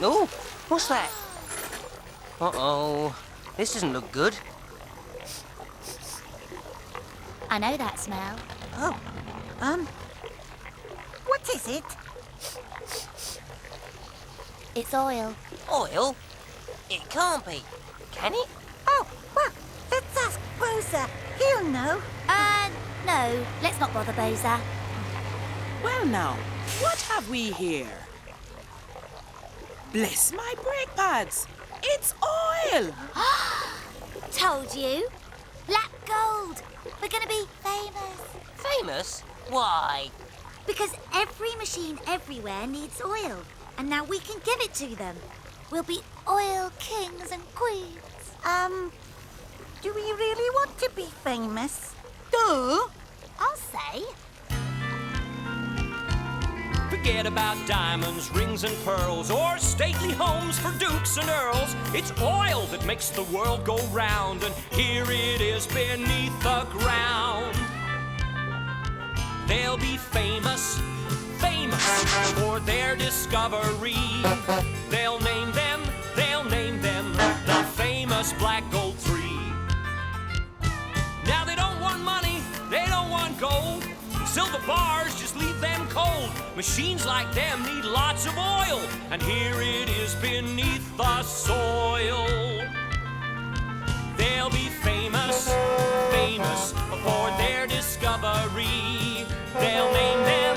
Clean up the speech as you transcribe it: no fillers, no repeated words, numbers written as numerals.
Oh, what's that? Uh-oh. This doesn't look good. I know that smell. Oh, what is it? It's oil. Oil? It can't be. Can it? Oh, well, let's ask Boza. He'll know. No, let's not bother Boza. Well now, what have we here? Bless my brake pads! It's oil! Told you. Black gold. We're gonna be famous. Famous? Why? Because every machine everywhere needs oil. And now we can give it to them. We'll be oil kings and queens. Do we really want to be famous? Duh. I'll say. Forget about diamonds, rings and pearls, or stately homes for dukes and earls. It's oil that makes the world go round, and here it is beneath the ground. They'll be famous, famous for their discovery. They'll name them the famous Black Gold 3. Now they don't want money, they don't want gold. Silver bars just leave them cold. Machines like them need lots of oil, and here it is beneath the soil. They'll be famous, famous for their discovery. They'll name them